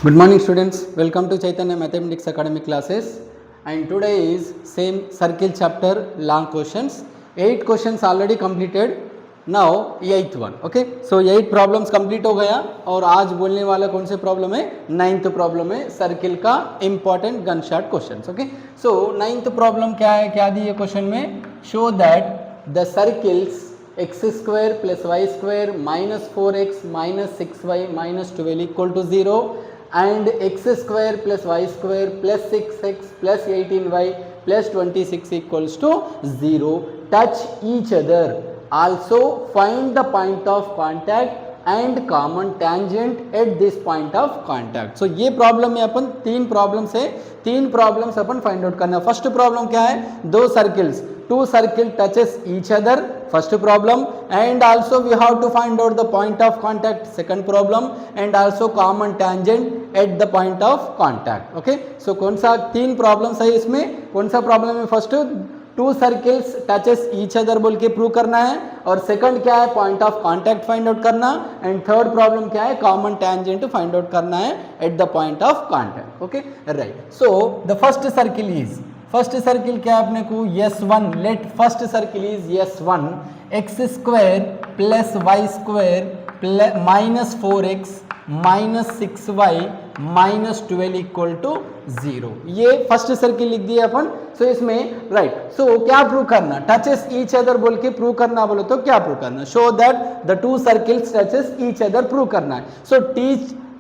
Good morning students, welcome to Chaitanya Mathematics Academy classes, and today is same circle chapter long questions. 8 questions already completed, now 8th one. Okay, so 8 problems complete हो गया और आज बोलने वाला कौन से problem है, 9th problem है सर्किल का important one shot questions. Okay, so 9th problem क्या है, क्या दी है क्वेश्चन में, show that the circles x square plus y square minus 4x minus 6y minus 12 equal to 0 and x square plus y square plus 6x plus 18y plus 26 equals to 0 touch each other. Also find the point of contact and common tangent at this point of contact. So ये problem में अपन तीन problems अपन find out करना. First problem क्या है, दो circles, two circle touches each other, first problem, and also we have to find out the point of contact, second problem, and also common tangent at the point of contact. Okay, so कौन सा तीन problems है इसमें, कौन सा problem है, first two circles touches each other बोल के प्रूव करना है, और सेकंड क्या है, point of contact find out करना, एंड थर्ड प्रॉब्लम क्या है, कॉमन टेंजेंट फाइंड आउट करना है at the point of contact. Okay right, so the first circle is, first circle क्या है अपने को, S1, let first circle is S1 x square plus Y square minus 4x minus 6y minus 12 equal to 0. ये first circle लिख दिया अपन. सो इसमें right, सो क्या prove करना, टचेस ईच अदर बोल के प्रूव करना बोलो तो क्या प्रूव करना, show that the two circles touches each other prove करना है. सो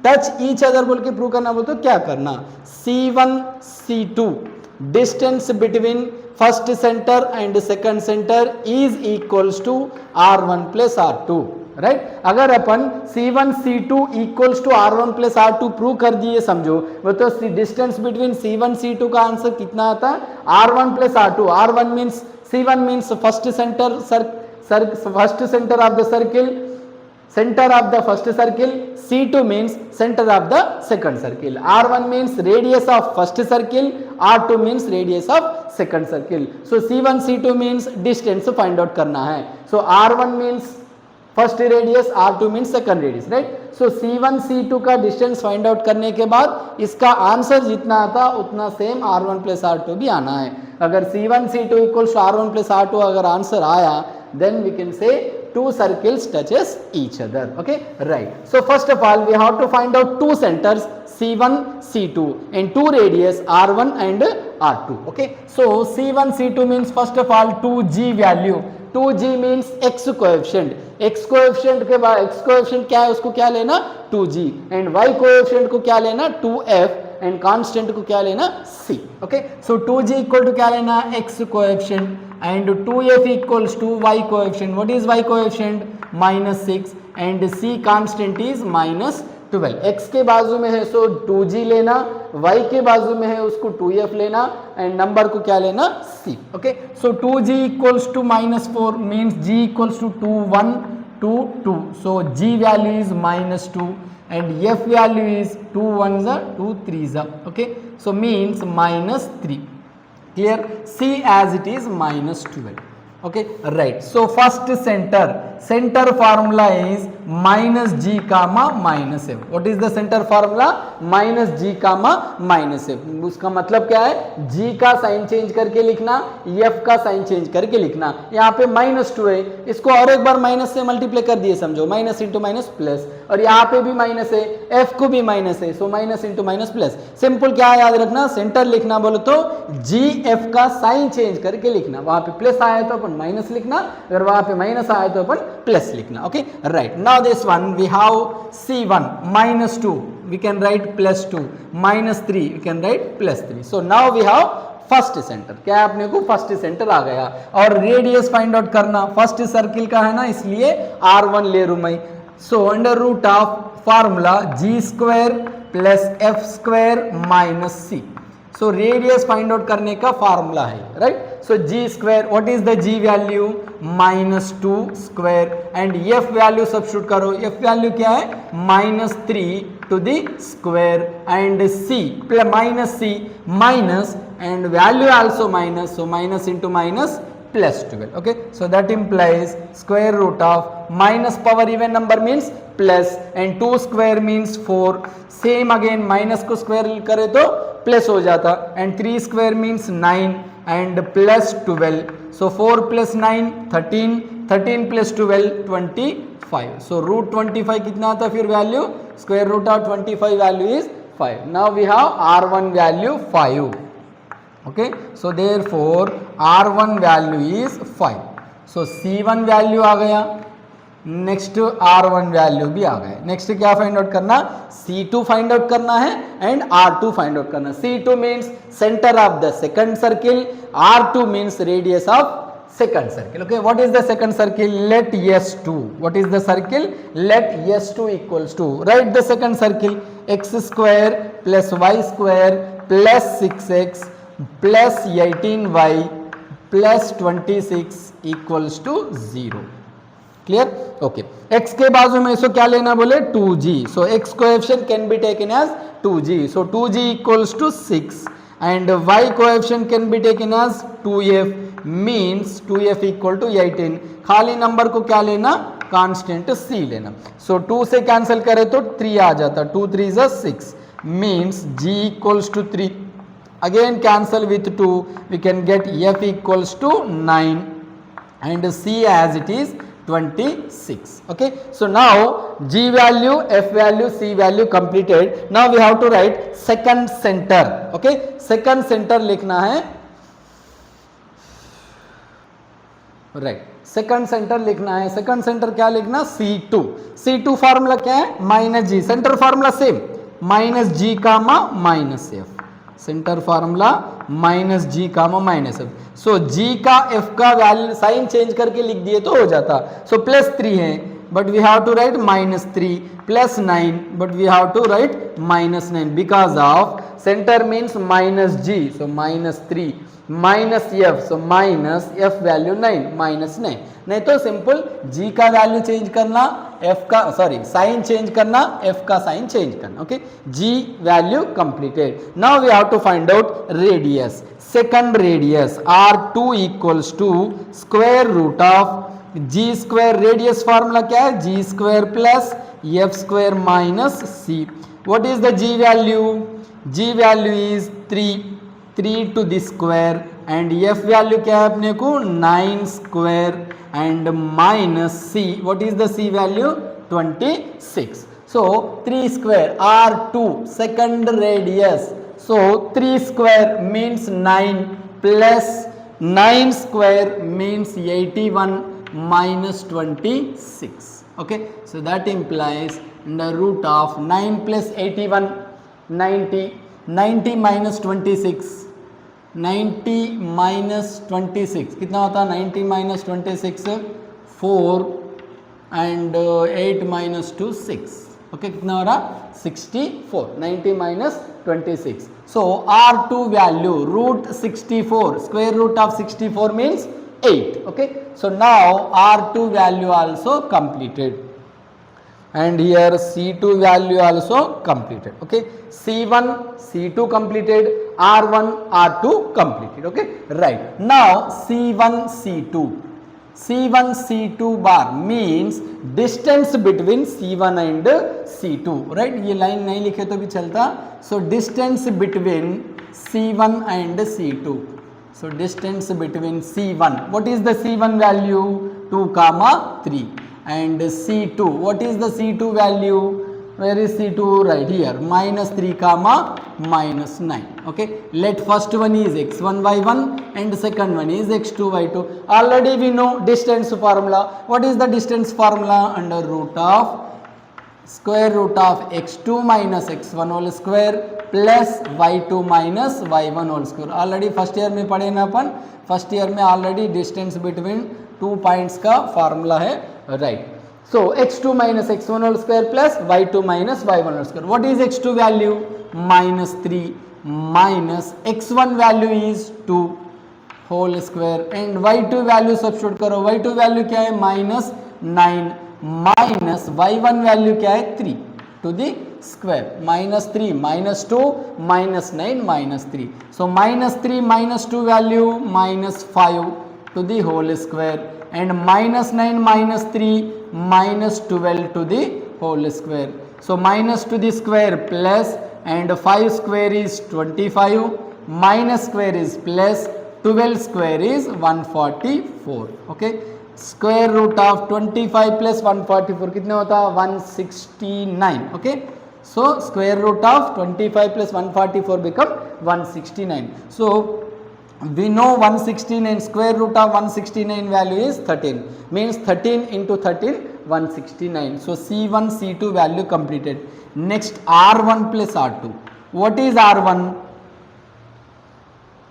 टच ईच अदर बोल के प्रूव करना बोलो तो क्या करना, C1 C2 distance between first center and second center is equals to R1 plus R2. Right, अगर अपन C1 C2 equals to R1 plus R2 prove कर दिए समझो, वो तो डिस्टेंस बिटवीन C1 C2 का आंसर कितना आता है, R1 plus R2. R1 means C1 means first centre first centre of the circle, center of the first circle, C2 means center of the second circle, R1 means radius of first circle, R2 means radius of second circle. So C1 C2 means distance find out करना है. So R1 means first radius, R2 means second radius, right? So C1 C2 का distance find out करने के बाद इसका answer जितना आता उतना सेम R1 plus R2 भी आना है. अगर C1 C2 equals to R1 plus R2 अगर आंसर आया, then we can say two circles touches each other. Okay right, so first of all we have to find out two centers C1 C2 and two radius R1 and R2. Okay, so C1 C2 means first of all 2g value, 2g means x coefficient, x coefficient के बाद x coefficient क्या है, उसको क्या लेना 2g, and y coefficient को क्या लेना 2f, and constant को क्या लेना c. Okay, so 2g equal to क्या लेना x coefficient and 2f equals to y coefficient. What is y coefficient, minus 6, and c constant is minus 12. x के बाजू में है सो 2g लेना, y के बाजू में है उसको 2f लेना, एंड नंबर को क्या लेना c. ओके, सो 2g equals to minus 4 means g equals to 2 1 2 2, so g value is minus 2 and f value is 2 1s are 2 3s are. Okay, so means minus 3. Clear, c as it is minus 12. Okay right, so first center formula is minus g comma minus f. What is the center formula, minus g comma minus f. उसका मतलब क्या है, g का sign change करके लिखना, f का sign change करके लिखना. यहाँ पे माइनस 2 है, इसको और एक बार माइनस से मल्टीप्लाई कर दिए समझो, माइनस इंटू माइनस प्लस, और यहाँ पे भी माइनस है, f को भी माइनस है, so minus into minus plus. Simple क्या याद रखना, सेंटर लिखना बोलो तो g f का साइन चेंज करके लिखना, वहां पे प्लस आया तो अपन माइनस लिखना, अगर वहां पे माइनस आया तो अपन प्लस लिखना. Okay right, now this one we have C1 minus 2, we can write plus 2, minus 3 we can write plus 3. so now we have first centre, क्या है अपने को फर्स्ट सेंटर आ गया, और रेडियस फाइंड आउट करना, फर्स्ट सर्किल का है ना इसलिए R1 ले रू मैं. So under root of formula g square plus f square minus c. So radius find out करने का फार्मूला है, right. So g square, what is the g value, minus 2 square, and f value substitute करो, f value क्या है minus 3 to the square, and c minus c minus, and value also minus, so minus into minus plus 12. Okay, so that implies square root of minus power even number means plus and 2 square means 4, same again minus को square करे तो plus हो जाता and 3 square means 9 and plus 12, so 4 plus 9 13, 13 plus 12 25, so root 25 कितना आता फिर value, square root of 25 value is 5. Now we have R1 value 5. Okay, so therefore R1 value is 5. So C1 value आ गया, next R1 value भी आ गया. Next क्या find out करना, C2 find out करना है एंड R2 फाइंड आउट करना. C2 means centre of the second circle, R2 means radius of second circle. Okay, what is the second circle? Let S2, what is the circle? Let S2 equals to, write the second circle, x square plus y square plus 6x plus 18y plus 26 equals to 0. Clear? Okay. x के बाजू में इसको क्या लेना बोले 2g. So x coefficient can be taken as 2g. So 2g equals to 6 and y coefficient can be taken as 2f means 2f equal to 18. खाली number को क्या लेना, कांस्टेंट c लेना. So 2 से कैंसिल करे तो 3 आ जाता, 2 3 is 6 means g equals to 3. Again cancel with 2, we can get f equals to 9 and c as it is 26. Okay, so now g value, f value, c value completed. Now we have to write second center. Okay, second center लिखना है, right, second centre लिखना है. Second centre क्या लिखना, C2. C2 formula क्या है, minus g. Centre formula same, minus g comma minus f. Centre formula minus g comma minus f. So g का f का वैल्यू साइन चेंज करके लिख दिए तो हो जाता. सो प्लस 3 है but we have to write minus 3, plus 9 but we have to write minus 9 because of centre means minus g. So minus 3 minus f, so minus f value 9, minus 9. नहीं तो simple g का value change करना, f का sorry sign change करना, f का sign change करना. Okay, g value completed. Now we have to find out radius. Second radius R2 equals to square root of g square. Radius formula क्या है, g square plus F square minus c. What is the g value, g value is 3 to the square and f value क्या है अपने को 9 square and minus c. what is the c value, 26. so 3 square R2 second radius. so 3 square means 9 plus 9 square means 81 minus 26. okay, so that implies the root of 9 plus 81 90, 90 minus 26, 90 minus 26 कितना होता है, 90 minus 26 4 and 8 minus 2 6. Okay, कितना हो रहा 64. 90 minus 26. So R2 value root 64, square root of 64 means 8. Okay, so now R2 value also completed and here C2 value also completed. Okay, C1 C2 completed, R1 R2 completed. Okay, right. Now C1 C2, C1 C2 bar means distance between C1 and C2. right, ये line नहीं लिखे तो भी चलता. so distance between C1 and C2. so distance between C1, what is the C1 value, 2 comma 3 and C2, what is the C2 value, where is C2, right here, minus 3 comma minus 9. okay, let first one is x1 y1 and second one is x2 y2. already we know distance formula. what is the distance formula, under root of square root of x2 minus x1 whole square plus y2 minus y1 whole square. already first year में पढ़े ना अपन, first year में already distance between 2 points का formula है, right. so x2 minus x1 whole square plus y2 minus y1 whole square. what is x2 value, minus 3 minus x1 value is 2 whole square and y2 value substitute करो. y2 value क्या है, minus 9 minus y1 value क्या है 3 to the square. minus 3 minus 2 minus 9 minus 3. so minus 3 minus 2 value minus 5 to the whole square and minus 9 minus 3 minus 12 to the whole square. So minus to the square plus, and 5 square is 25, minus square is plus, 12 square is 144. Okay, square root of 25 plus 144 कितने होता है 169. Okay, so square root of 25 plus 144 become 169. So we know 169, square root of 169 value is 13, means 13 into 13 169. So C1 C2 value completed. Next R1 plus R2. What is R1?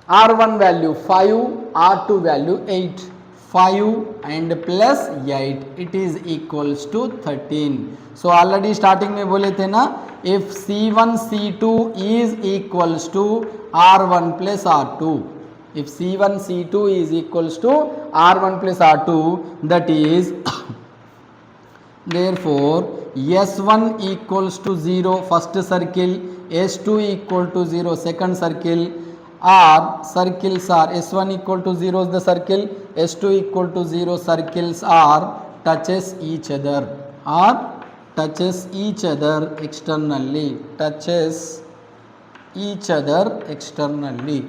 R1 value 5, R2 value 8. 5 and plus 8, it is equals to 13. So already starting में बोले थे ना, if C1 C2 is equals to R1 plus R2, if C1 C2 is equals to R1 plus R2, that is therefore S1 equals to 0 first circle, S2 equal to 0 second circle, R circles are S1 equal to 0 is the circle, S2 equal to 0 circles are touches each other, or touches each other externally, touches each other externally.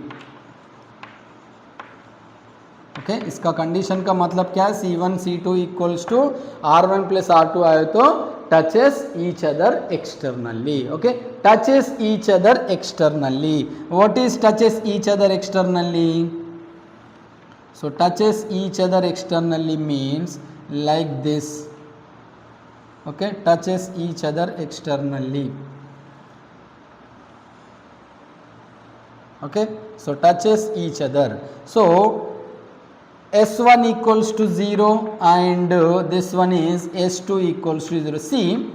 Okay इसका condition का मतलब क्या है, C1 C2 equals to R1 plus R2 आए तो touches each other externally. Okay, touches each other externally. What is touches each other externally? So touches each other externally means like this. Okay, touches each other externally. Okay, so touches each other. So S1 equals to 0 and this one is S2 equals to 0. See,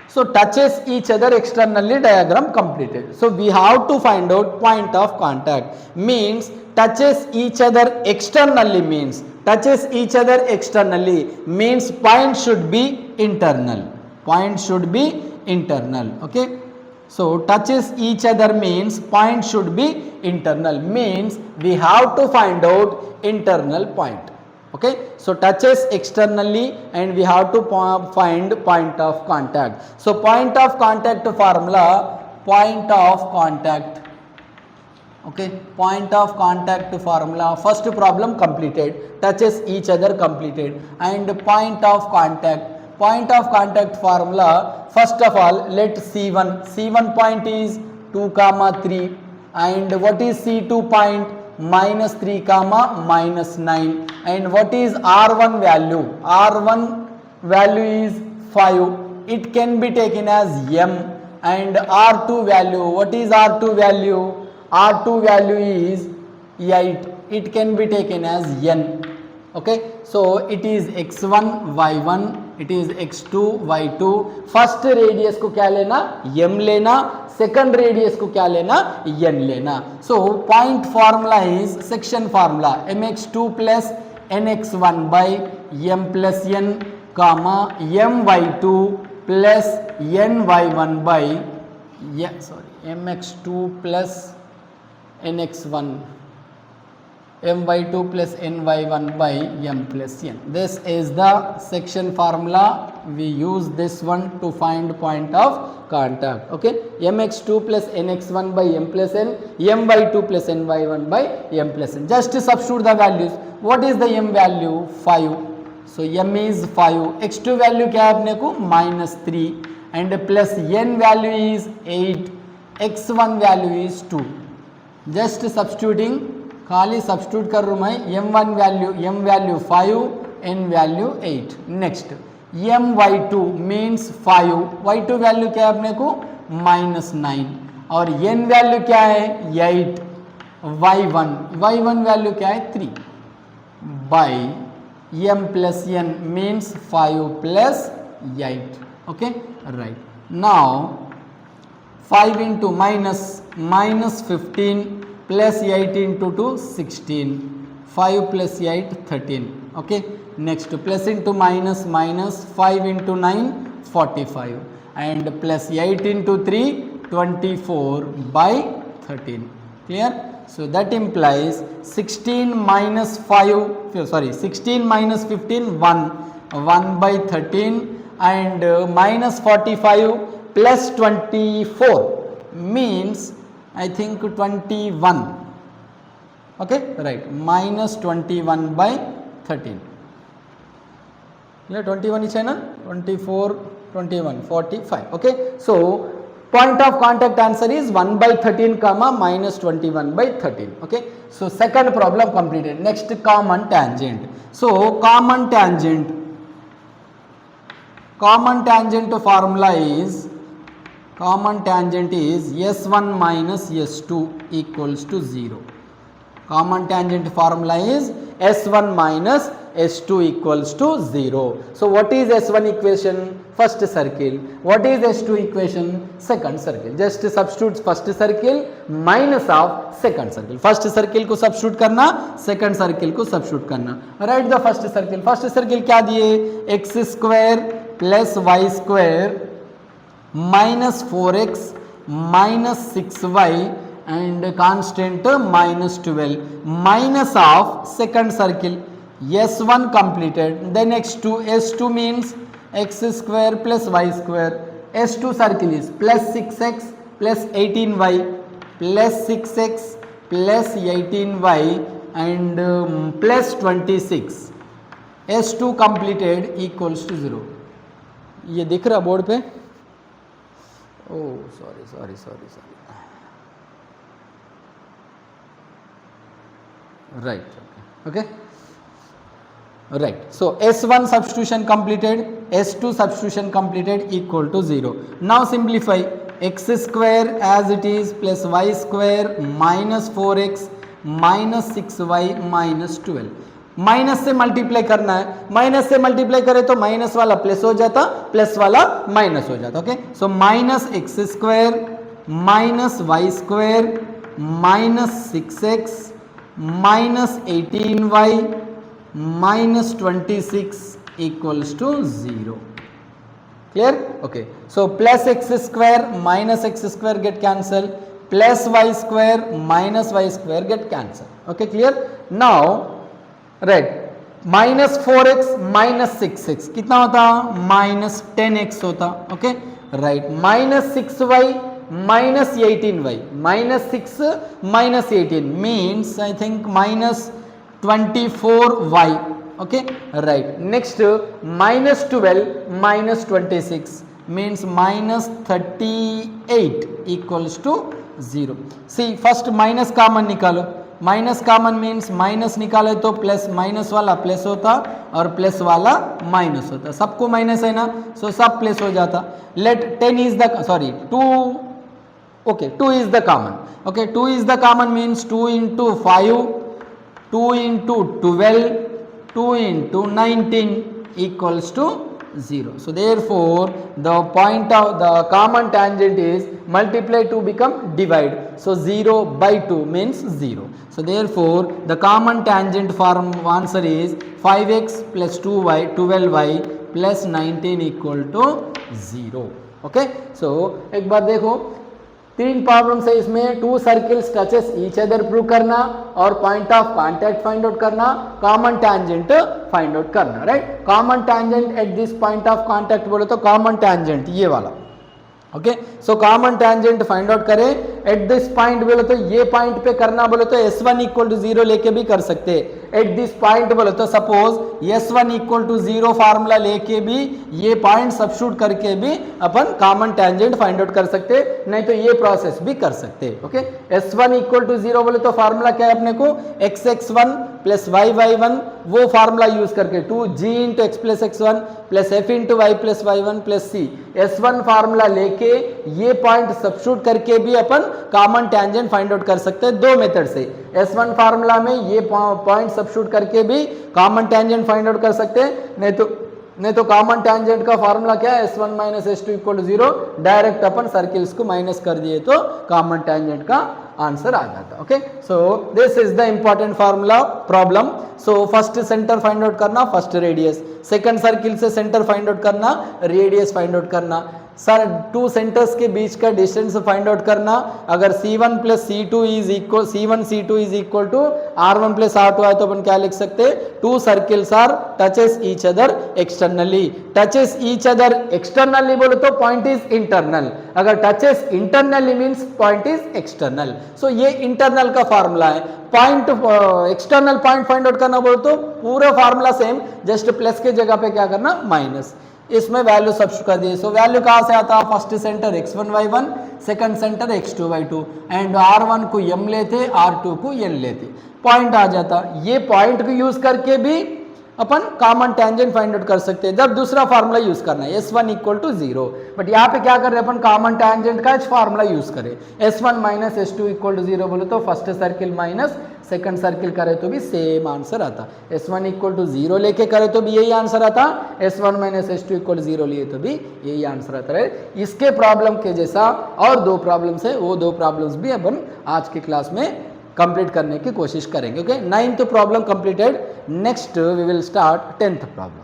so touches each other externally, diagram completed. So we have to find out point of contact. Means touches each other externally means, touches each other externally means point should be internal. Point should be internal. Okay. So touches each other means point should be internal, means we have to find out internal point. Okay, so touches externally and we have to find point of contact. So point of contact formula, point of contact. Okay, point of contact formula, first problem completed, touches each other completed, and point of contact. Point of contact formula, first of all let C1 point is 2 comma 3, and what is C2 point? minus 3 comma minus 9. And what is R1 value? R1 value is 5, it can be taken as M. And R2 value, what is R2 value? R2 value is 8, it can be taken as N. Okay, so it is x1 y1, it is x2 y2. First radius को क्या लेना? m लेना. Second radius को क्या लेना? n लेना. So point formula is section formula mx2 plus nx1 by m plus n comma my2 plus ny1 by mx2 plus nx1 my2 plus ny1 by m plus n. This is the section formula. We use this one to find point of contact. Okay, mx2 plus nx1 by m plus n, my2 plus ny1 by m plus n. Just substitute the values. What is the m value? 5. So m is 5. x2 value क्या है अपने को? -3 and plus n value is 8. x1 value is 2. Just substituting, खाली substitute कर रहा हूँ मैं. m1 value, m value 5, n value 8. Next my2 means 5, y2 value क्या है अपने को? -9 और n वैल्यू क्या है? 8. y1 वैल्यू क्या है? 3 by m plus n means 5 plus 8. Okay, right. Now 5 into -15 plus 8 into 2 16, 5 plus 8 13. Okay, next plus into minus, 5 into 9 45 and plus 8 into 3 24 by 13. Clear? So that implies 16 minus 15 1 by 13 and minus 45 plus 24 means I think 21. Okay, right, minus 21 by 13. Yeah, 21 is na 24, 21, 45. Okay, so point of contact answer is 1 by 13 comma minus 21 by 13. Okay, so second problem completed. Next, common tangent. So common tangent formula is S1 minus S2 equals to 0. Common tangent formula is S1 minus S2 equals to 0. So what is S1 equation? First circle. What is S2 equation? Second circle. Just substitute first circle minus of second circle. First circle को substitute करना, second circle को substitute करना. Write the first circle. First circle क्या दिए? X square plus Y square minus 4x minus 6y and constant minus 12 minus of second circle S1 completed. Then S2 means x square plus y square. S2 circle is plus 6x plus 18y plus 6x plus 18y and plus 26. S2 completed equals to 0. ये दिख रहा board पे? Oh, sorry. Right. Okay. Right. So S1 substitution completed, S2 substitution completed equal to 0. Now simplify. X square as it is plus y square minus 4x minus 6y minus 12. Minus से multiply करना है, minus से multiply करें तो minus वाला plus हो जाता, plus वाला माइनस हो जाता. Okay, so minus x square minus Y square minus 6x minus 18y minus 26 equals to 0. Clear? Okay. So plus x square minus x square get cancelled, plus y square minus y square get cancelled. Okay, clear? Now, right, minus 4x minus 6x कितना होता? minus 10x होता. Okay, right, minus 6y minus 18y, minus 6 minus 18 means I think minus 24y. Okay, right. Next, minus 12 minus 26 means minus 38 equals to 0. See, first minus common निकालो. Minus common means minus निकाले तो plus, minus वाला plus होता और plus वाला minus होता. सबको minus है ना, सो सब प्लस हो जाता. Let 10 is the sorry 2. Okay, 2 is the common. Okay, 2 is the common means 2 into 5, 2 into 12, 2 into 19 equals to 0. So therefore, the point of the common tangent is multiply to become divide. So 0 by 2 means 0. So therefore, the common tangent form answer is 5x plus 2y 12y plus 19 equal to 0. Okay, so एक बार देखो, 3 problems है इसमें. 2 circles touches each other prove करना और point of contact find out करना, common tangent find out करना. Right, common tangent at this point of contact बोले तो कॉमन टैंजेंट ये वाला. Okay, so common tangent find out करें एट दिस पॉइंट बोले तो ये पॉइंट पे करना बोले तो S1 इक्वल टू 0 लेके भी कर सकते हैं. एट दिस पॉइंट बोले तो suppose S1 equal to 0 formula लेके भी ये पॉइंट सब्स्टिट्यूट करके भी अपन कॉमन टैंजेंट फाइंड आउट कर सकते हैं, नहीं तो ये प्रोसेस भी कर सकते हैं. ओके, S1 इक्वल टू 0 बोले तो फार्मूला क्या है अपने को? x(x1) प्लस y(y1) वो फार्मूला यूज करके 2g into x plus x1 plus f into y plus y1 plus c. S1 formula लेके ये पॉइंट सब्स्टिट्यूट करके भी अपन कॉमन टैंजेंट फाइंड आउट कर सकते हैं 2 मेथड से. S1 फार्मूला में ये पॉइंट सब्स्टिट्यूट करके भी कॉमन टैंजेंट फाइंड आउट कर सकते हैं, नहीं तो कॉमन टैंजेंट का फार्मूला क्या है? S1 minus S2 equal to 0. Direct अपन सर्किल्स को माइनस कर दिए तो कॉमन टैंजेंट का आंसर आ जाता. Okay, so this is the important formula problem. So first centre find out करना, फर्स्ट रेडियस. सेकंड सर्किल से सेंटर फाइंड आउट करना, रेडियस फाइंड आउट करना. सर टू सेंटर्स के बीच का डिस्टेंस फाइंड आउट करना, अगर C1 plus C2 is equal C1 is equal to R1 plus R2 है तो अपन क्या लिख सकते हैं, two circles are touches each other externally. Touches each other externally बोले तो पॉइंट इज इंटरनल, अगर touches internally means point is external. So ये इंटरनल का फार्मूला है। Point external point find out करना बोले तो पूरा फार्मूला सेम, जस्ट प्लस के जगह पे क्या करना माइनस, इसमें वैल्यू सब्स्टिट्यूट कर दिए। सो वैल्यू कहां से आता है, first centre x1 y1, second centre x2 y2 and R1 को m लेते, R2 को n लेते, पॉइंट आ जाता। ये पॉइंट को यूज करके भी अपन कॉमन टेंजेंट फाइंड आउट कर सकते हैं। जब दूसरा फार्मूला यूज करना है S1 इक्वल टू 0, बट यहाँ पे क्या कर रहे हैं अपन, कॉमन टेंजेंट का फार्मूला यूज करें। S1 minus S2 equal to 0 बोले तो first circle minus second circle करे तो भी सेम आंसर आता। S1 इक्वल टू 0 लेके करे तो भी यही आंसर आता, S1 minus S2 equal to 0 लिए तो भी यही आंसर आता है। इसके प्रॉब्लम के जैसा और दो प्रॉब्लम्स है, वो दो प्रॉब्लम्स भी अपन आज की क्लास में कंप्लीट करने की कोशिश करेंगे। Okay, 9th problem completed. Next we will start 10th problem.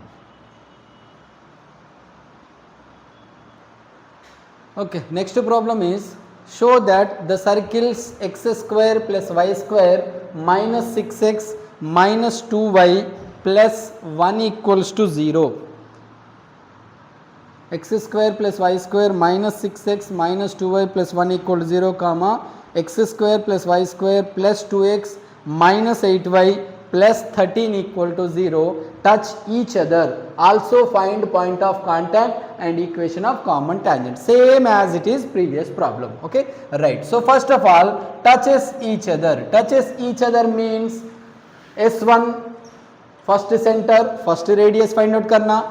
Okay, next problem is show that the circles x square plus y square minus 6x minus 2y plus 1 equals to 0. x square plus y square minus 6x minus 2y plus 1 equal to 0 comma x square plus y square plus 2x minus 8y plus 13 equal to 0 touch each other. Also find point of contact and equation of common tangent, same as it is previous problem. Okay, right. So first of all, touches each other. Touches each other means S1 first center first radius find out करना,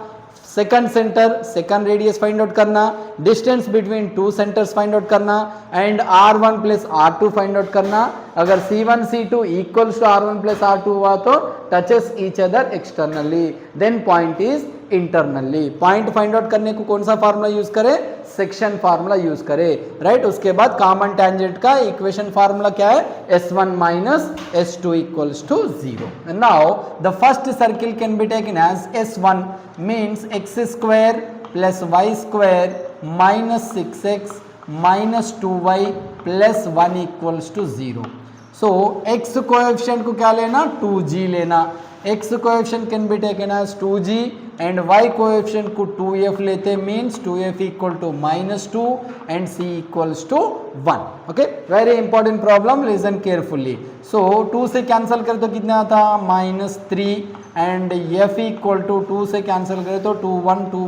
second centre second radius find out करना, distance between two centres find out करना and R1 plus R2 find out करना। अगर C1 C2 equals to R1 plus R2 हुआ तो touches each other externally, then point is internally. Point find out करने को कौन सा फार्मूला यूज करे, सेक्शन फार्मूला यूज करे, राइट। उसके बाद कॉमन टेंजेंट का इक्वेशन फार्मूला क्या है, S1 minus S2 equals to 0। Now the first circle can be taken as S1 means x square plus y square minus 6x minus 2y plus 1 equals to 0. So x coefficient को क्या लेना, 2g लेना। x coefficient can be taken as 2g and y coefficient को 2f लेते, means 2f equal to minus 2 and c equals to 1. Okay, very important problem, listen carefully. So 2 से cancel कर तो कितना आता, -3 एंड f इक्वल टू 2 से cancel करे तो 2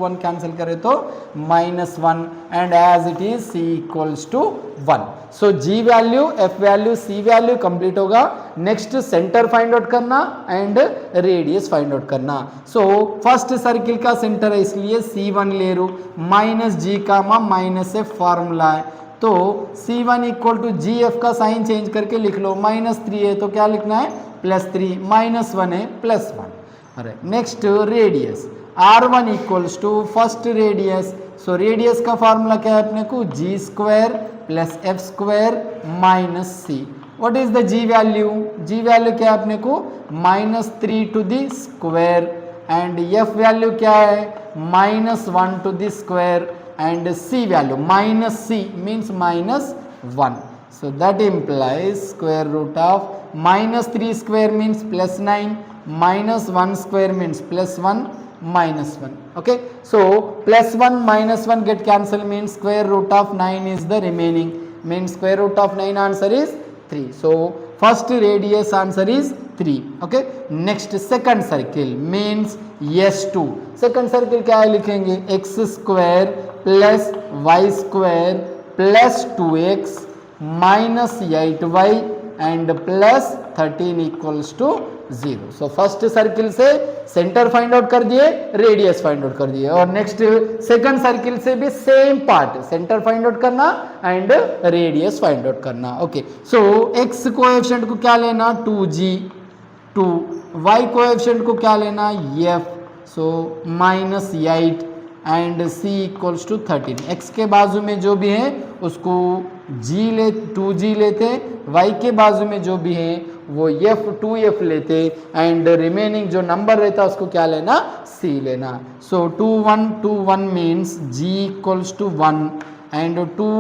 1 कैंसिल करे तो -1 and as it is c equals to 1। So g value, f value, c value complete होगा। नेक्स्ट सेंटर फाइंड आउट करना एंड रेडियस फाइंड आउट करना। सो फर्स्ट सर्किल का centre है इसलिए C1 ले रू, माइनस जी का माइनस f फार्मूला है तो C1 equal to G F का साइन चेंज करके लिख लो, -3 है तो क्या लिखना है, +3, -1 है +1। अरे next radius R1 equals to first radius, so radius का फार्मूला क्या है अपने को, g square plus f square minus c। What is the g value, g value क्या है अपने को, -3 to the square and f value क्या है, -1 to the square and c value minus c means -1. So that implies square root of -3 square means +9, -1 square means +1, -1. Okay, so +1 -1 get cancel means square root of 9 is the remaining, means square root of 9 answer is 3. So first radius answer is 3. Okay, next second circle means S2। second circle क्या है लिखेंगे, x square plus y square plus 2x minus 8y and plus 13 equals to 0। So first circle से centre find out कर दिए, radius find out कर दिए, और next second circle से भी same part, centre find out करना एंड रेडियस फाइंड आउट करना। ओके, सो x कोएफिशिएंट को क्या लेना, 2g, 2, y कोएफिशिएंट को क्या लेना, f, so -8 and c equals to 13। x के बाजू में जो भी है उसको जी ले 2g लेते, y के बाजू में जो भी है वो f 2f लेते एंड रिमेनिंग जो नंबर रहता उसको क्या लेना, c लेना. So 2 1 2 1 means g equals to 1 and 2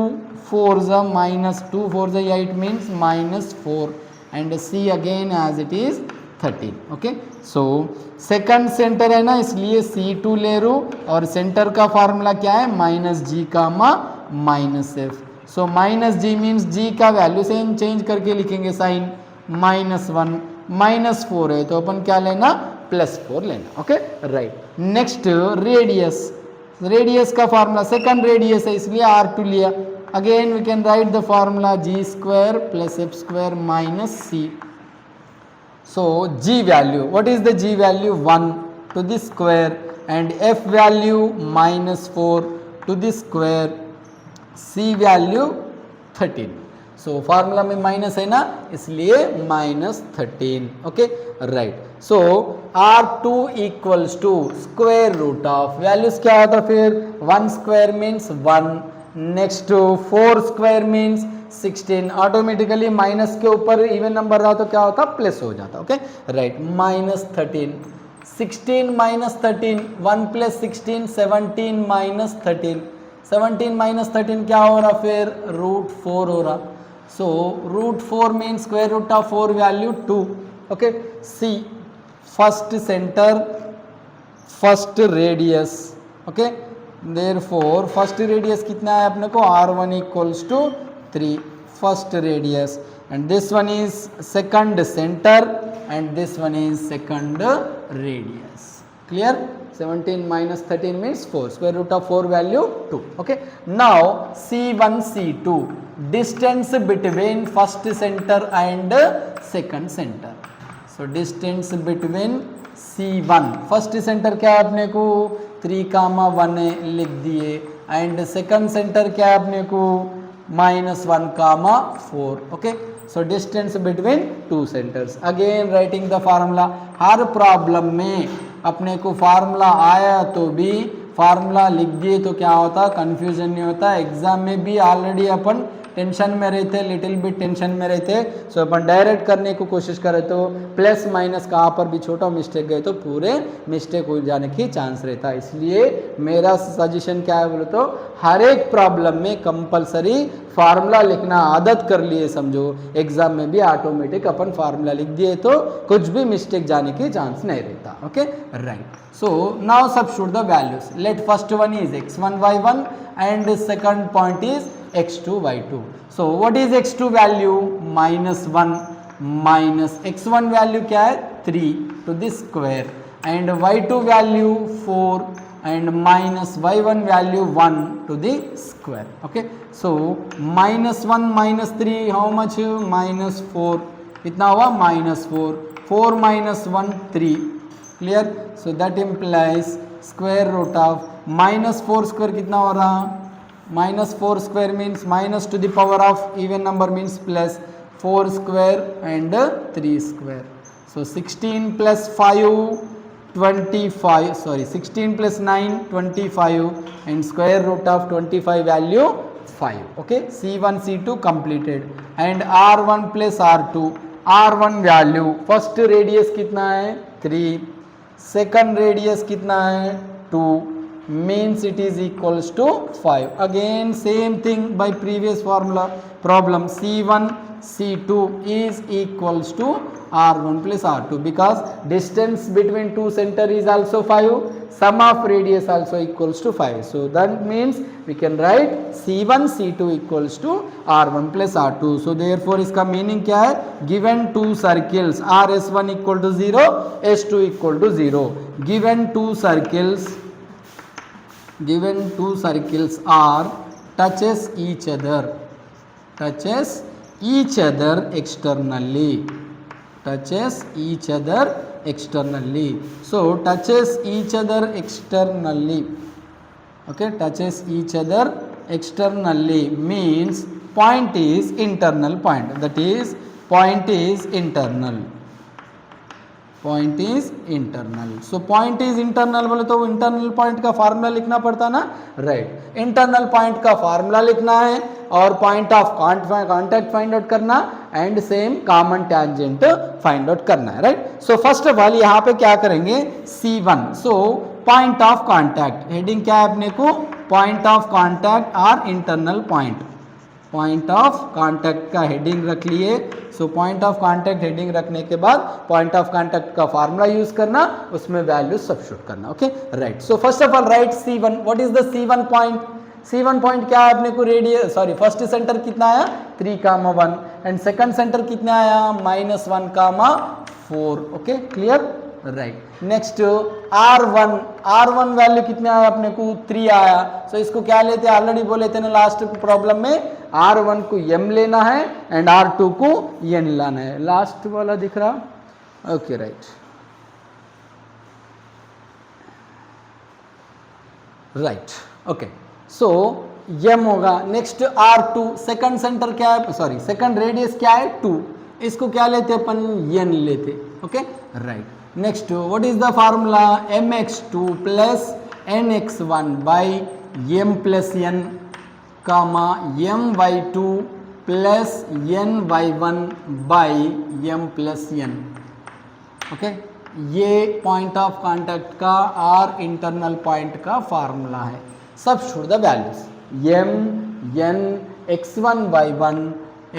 4 minus 2 4 8 means minus 4 and c again as it is 13. Okay, so second centre है ना इसलिए C2 ले रू और सेंटर का फार्मूला क्या है minus g comma minus f. So minus g means g का वैल्यू सेम चेंज करके लिखेंगे साइन, माइनस 1 माइनस 4 है तो अपन क्या लेना प्लस 4 लेना. Okay right. Next radius, radius का फार्मूला सेकंड रेडियस है इसलिए R2 लिया. Again we can write the formula g square plus F square minus C. So g value, what is the g value? 1 to the square and f value minus 4 to the square, c value 13. So formula में minus है ना इसलिए minus 13. Okay right. So R2 equals to square root of values क्या होता फिर 1 square means 1, next 4 square means 16. Automatically minus के ऊपर even number रहा तो क्या होता प्लस हो जाता. Okay right. Minus 13, 16 minus 13, 1 plus 16 17 minus 13, 17 minus 13 क्या हो रहा फिर रूट 4 हो रहा. So root 4 mean square root of 4 value 2. Okay. See first centre first radius. Okay therefore first radius कितना है अपने को R1 equals to 3 first radius and this one is second center and this one is second radius. Clear? 17 minus 13 means 4, square root of 4 value 2. Okay, now C1 C2 distance between first center and second center. So distance between C1 first center क्या है अपने को 3 कामा 1 लिख दिए and second center क्या है अपने को minus 1 comma 4. okay, so distance between two centers. again writing the formula. Her problem में अपने को फार्मूला आया तो भी फार्मूला लिख दिए तो क्या होता कंफ्यूजन नहीं होता. एग्जाम में भी ऑलरेडी अपन टेंशन में रहते, लिटिल बिट टेंशन में रहते. सो अपन डायरेक्ट करने को कोशिश करें तो प्लस माइनस कहाँ पर भी छोटा मिस्टेक गए तो पूरे मिस्टेक हो जाने की चांस रहता है. इसलिए मेरा सजेशन क्या है बोले तो हर एक प्रॉब्लम में कंपलसरी फार्मूला लिखना आदत कर लिए समझो. एग्जाम में भी ऑटोमेटिक अपन फार्मूला लिख दिए तो कुछ भी मिस्टेक जाने की चांस नहीं रहता. Okay right. So now substitute the values. Let first one is x1 y1 and second point is x2 y2. so what is x2 value minus 1 minus x1 value क्या है 3 to the square and y2 value 4 and minus y1 value 1 to the square. okay, so minus 1 minus 3 how much minus 4 कितना हुआ minus 4, 4 minus 1 3. clear? so that implies square root of minus 4 square कितना हो रहा minus 4 square means minus to the power of even number means plus 4 square and 3 square. so 16 plus 5 25, sorry 16 plus 9 25 and square root of 25 value 5. okay, C1 C2 completed and R1 plus R2. R1 value first radius कितना है 3, second radius कितना है 2 means it is equals to 5. again same thing by previous formula problem. C1 C2 is equals to R1 plus R2 because distance between two center is also 5, sum of radius also equals to 5. so that means we can write C1 C2 equals to R1 plus R2. so therefore इसका meaning क्या है given two circles RS1 equal to 0 S2 equal to 0. given two circles are touches each other externally. so touches each other externally. okay, touches each other externally means point is internal point, that is point is internal. Point is internal. So point is internal बोले तो internal point का formula लिखना पड़ता ना, right. Internal point का formula लिखना है और point of contact find out करना and same common tangent find out करना है, right. So first of all यहाँ पे क्या करेंगे, C1. So point of contact heading क्या है अपने को, पॉइंट ऑफ कॉन्टैक्ट और internal point. Point of contact का हेडिंग रख लिए. सो पॉइंट ऑफ कॉन्टैक्ट हेडिंग रखने के बाद पॉइंट ऑफ कॉन्टैक्ट का फार्मूला यूज करना, उसमें वैल्यू सब्स्टिट्यूट करना, okay, right. So first of all right C1. What is the C1 point? C1 point क्या है अपने को, रेडियस सॉरी फर्स्ट सेंटर कितना आया 3,1 एंड सेकंड सेंटर कितना आया -1,4. Okay, clear, right. Next R1 value कितने आया अपने को 3 आया. सो इसको क्या लेते हैं, ऑलरेडी बोले थे ना लास्ट प्रॉब्लम में, R1 को m लेना है एंड R2 को n लाना है. लास्ट वाला दिख रहा, ओके, राइट, राइट, ओके. सो m होगा. नेक्स्ट R2 सेकंड सेंटर क्या है, सॉरी सेकंड रेडियस क्या है 2, इसको क्या लेते अपन n लेते, okay, right. Next what is the formula, mx2 plus nx1 by m plus n comma my2 plus ny1 by m plus n. Okay, ये पॉइंट ऑफ कांटेक्ट का और इंटरनल पॉइंट का फार्मूला है. Substitute the values m n x1 y1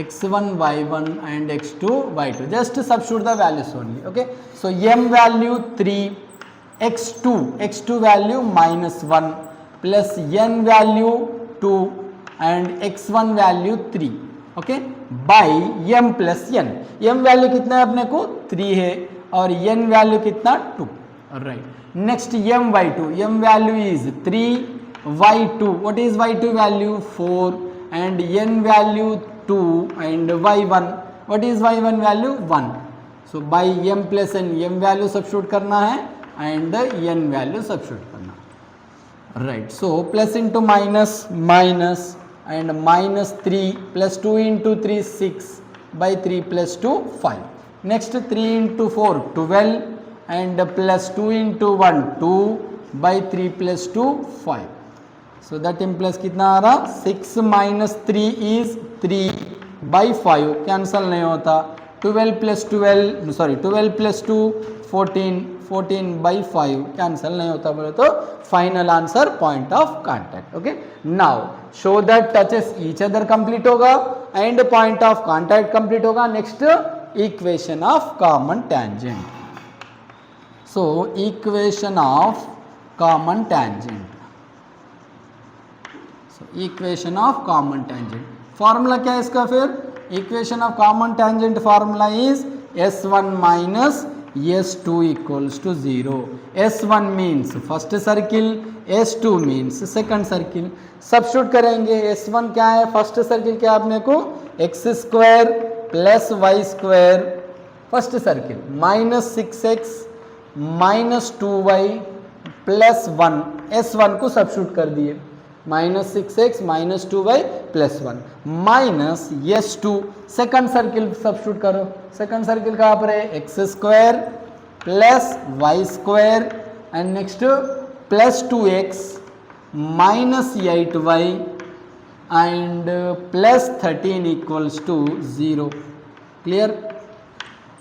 x1 y1 and x2 y2. just substitute the values only. okay, so m value 3, x2 value -1 plus n value 2 and x1 value 3. okay, by m plus n. m value कितना है अपने को 3 है और n value कितना 2, right. next m value is 3, y2, what is y2 value 4 and n value 2 and y1, what is y1 value 1. so by m plus n, m value substitute करना है and n value substitute करना, right. so plus into minus and -3 plus 2 into 3 6 by 3 plus 2 5. next 3 into 4 12 and plus 2 into 1 2 by 3 plus 2 5. so that implies कितना आ रहा 6 minus 3 is 3 by 5, cancel नहीं होता. 12 plus 2 14 by 5 cancel नहीं होता बोले तो final answer point of contact. Okay, now show that touches each other complete होगा and point of contact complete होगा. Next equation of common tangent. So equation of common tangent, equation of common tangent formula क्या है इसका, फिर equation of common tangent formula is S1 minus S2 equals to 0. S1 means first circle, S2 means second circle. Substitute करेंगे. S1 क्या है, first circle क्या अपने को x² plus y² first circle minus 6x minus 2y plus 1. S1 को substitute कर दिए, minus 6x minus 2y plus 1 minus S2 second circle substitute करो. सेकंड सर्किल कहाँ पर है, x² plus y² and next plus 2x minus 8y and plus 13 equals to 0. Clear,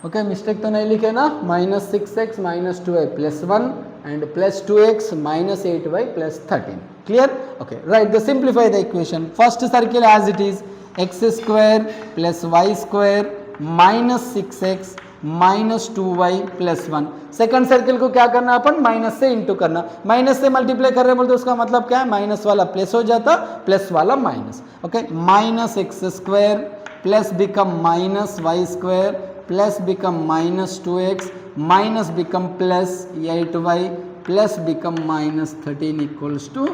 okay, mistake तो नहीं लिखे ना. माइनस 6x minus 2y plus 1 and plus 2x minus 8y plus 13. clear, okay, right. The simplify the equation. first circle as it is x² plus y² minus 6x minus 2y plus 1. Second circle को क्या करना अपन, minus से into करना. Minus से multiply कर रहे बोलते उसका मतलब क्या है, माइनस वाला प्लस हो जाता, प्लस वाला minus. Okay, minus x² plus become minus y² plus become minus 2x minus become plus 8y plus become minus 13 equals to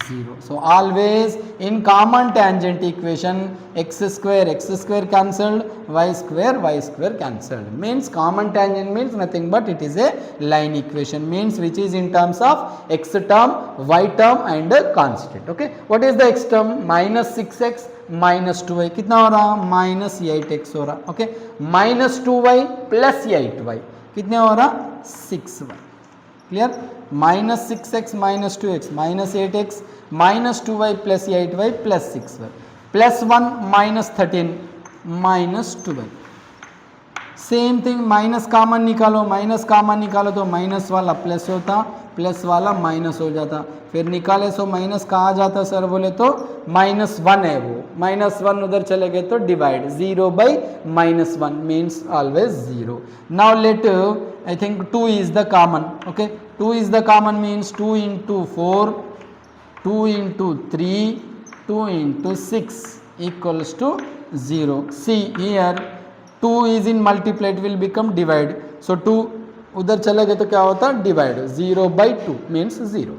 0. So always in common tangent equation x² cancelled, y² cancelled, means common tangent means nothing but it is a line equation, means which is in terms of x term, y term and constant. okay, what is the x term, minus 6x minus 2y कितना हो रहा, minus 8x हो रहा. Okay, minus 2y plus 8y कितने हो रहा 6y, clear, -6x minus 2x minus 8x minus 2y plus 8y plus 6y plus 1 minus 13 minus 12, same thing minus common निकालो तो माइनस वाला प्लस होता, प्लस वाला माइनस हो जाता, फिर निकाले सो माइनस कहाँ जाता सर बोले तो -1 है वो, -1 उधर चले गए तो divide 0 by -1 means always 0. Now let I think 2 is the common, okay 2 is the common means 2 into 4, 2 into 3, 2 into 6 equals to 0. See here 2 is in multiply, it will become divide, so 2 उधर चले गए तो क्या होता divide 0 by 2 means 0.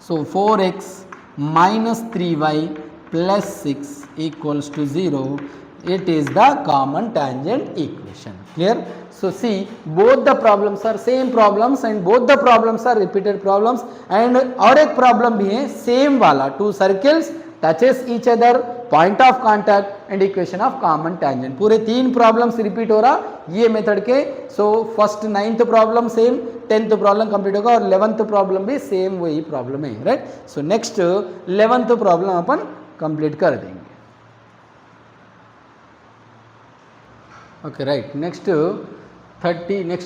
So 4x minus 3y plus 6 equals to 0. It is the common tangent equation. Clear? So see, both the problems are same problems and both the problems are repeated problems. And और एक problem भी है same वाला, two circles touches each other, point of contact and equation of common tangent. पूरे 3 problems repeat हो रहा ये method के. So first 9th problem same, 10th problem complete होगा और 11th problem भी same वही problem है, right? So next 11th problem अपन complete कर देंगे. Okay, right. Next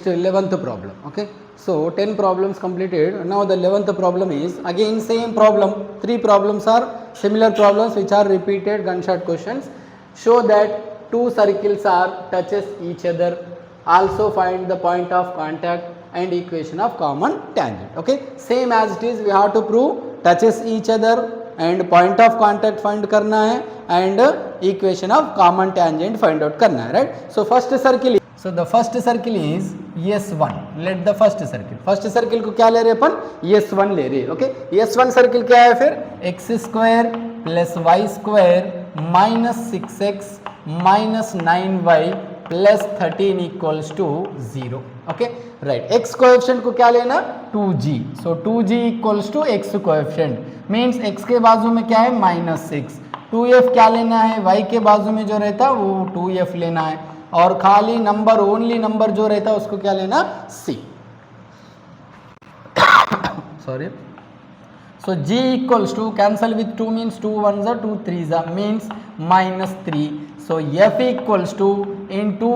11th problem. Okay, so 10 problems completed. Now the 11th problem is again same problem. 3 problems are similar problems which are repeated gunshot questions. Show that 2 circles are touches each other. Also find the point of contact and equation of common tangent. Okay, same as it is, we have to prove touches each other and point of contact find करना है and equation of common tangent find out करना है, right? So first circle, so the first circle is S1. Let the first circle को क्या ले रहे अपन S1 ले रहे. okay, S1 circle क्या है फिर x square plus y square minus 6x minus 9y plus 13 equals to 0. okay, right. x coefficient को क्या लेना 2g. so 2g equals to x coefficient means x के बाजू में क्या है -6. 2f क्या लेना है y के बाजू में जो रहता वो 2f लेना है और खाली नंबर ओनली नंबर जो रहता है उसको क्या लेना c. sorry. so g equals to cancel with 2 means 2 1s are 2 3s are means -3. so f equals to into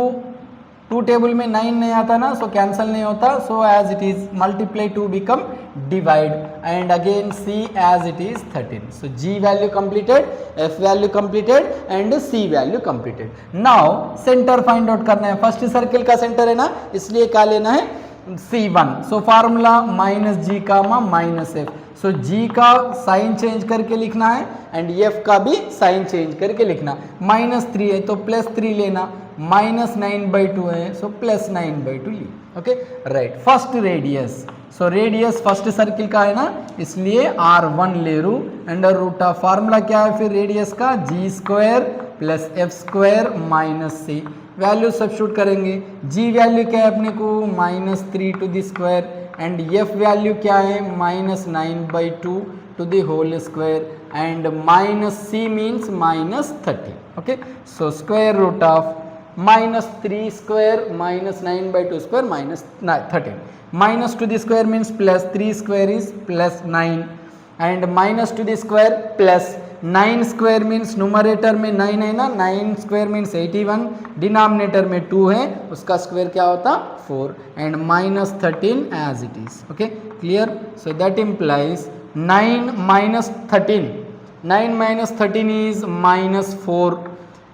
2 table में 9 नहीं आता ना, सो कैंसल नहीं होता, so as it is multiply 2 become divide and again c as it is 13. So g value completed, f value completed and c value completed. Now centre find out करना है. First circle का centre है ना, इसलिए क्या लेना है c1. So formula -g -f. सो g का साइन चेंज करके लिखना है एंड f का भी साइन चेंज करके लिखना. -3 है तो +3 लेना, -9/2 है सो +9/2 ली. Okay, right. First radius, so radius first circle का है ना इसलिए r1 ले रू. अंडर रूट ऑफ फार्मूला क्या है फिर रेडियस का g² plus f² minus c. Value substitute करेंगे. g वैल्यू क्या है अपने को -3 to the square and f value क्या है -9/2 to the whole square and -c means -30. Okay, so square root of -3 square -9/2 square -13. minus to the square means plus, 3 square is plus 9 and minus to the square plus 9 square means numerator में 9 है ना, 9 square means 81, denominator में 2 है उसका square क्या होता 4 and -13 as it is. okay, clear? so that implies 9 minus 13, 9 minus 13 is -4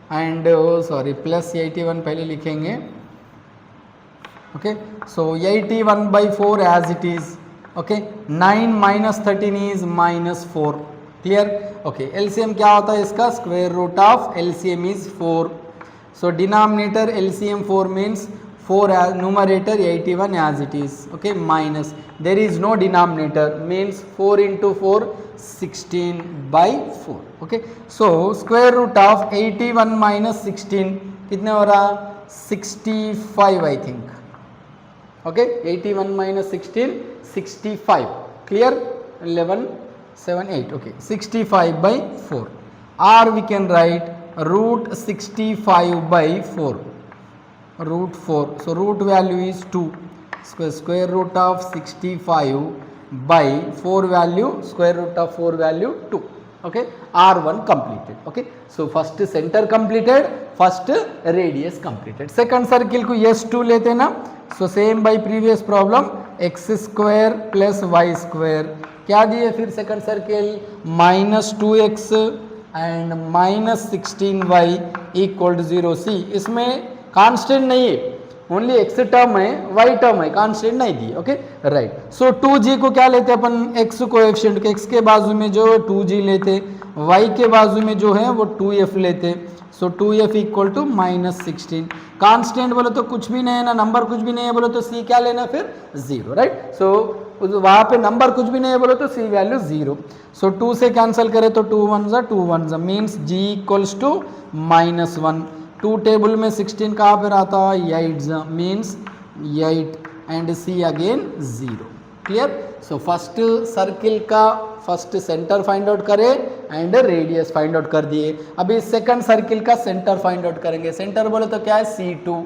and sorry plus 81 पहले लिखेंगे. okay, so 81/4 as it is. okay, 9 minus 13 is -4. clear? okay, LCM क्या होता है इसका square root of LCM is 4. so denominator LCM 4 means 4 as numerator 81 as it is. okay, minus there is no denominator means 4 into 4 16/4. okay, so square root of 81 minus 16 कितने हो रहा 65 I think. okay, 81 minus 16 65. clear? 11 7 8. okay, 65/4 or we can write root 65/4. root 4. So root value is 2. Square root of 65 by 4 value, square root of 4 value 2. Okay, R1 completed. Okay, so first center completed, first radius completed. Second circle को S2 लेते ना, so same by previous problem, x square plus y square. क्या दिए फिर second circle, -2x and -16y equal to 0. See इसमें constant नहीं है, only x term है, y टर्म है, कांस्टेंट नहीं दी. Okay right. सो 2g को क्या लेते अपन, x कोएफिशिएंट के x के बाजू में जो 2g लेते, y के बाजू में जो है वो 2f लेते. सो 2f इक्वल टू -16. कांस्टेंट बोलो तो कुछ भी नहीं है ना, नंबर कुछ भी नहीं है बोलो तो c क्या लेना फिर 0. राइट. सो वहां पे नंबर कुछ भी नहीं है बोलो तो c वैल्यू 0. सो 2 से कैंसिल करे तो 2 1 जा 2 1 जा means g equals to -1. 2 table में 16 कहाँ पर आता है, 8 जा means 8 and c again 0. Clear. So first circle का फर्स्ट सेंटर फाइंड आउट करें एंड रेडियस फाइंड आउट कर दिए. अभी सेकंड सर्किल का सेंटर फाइंड आउट करेंगे. सेंटर बोले तो क्या है, C2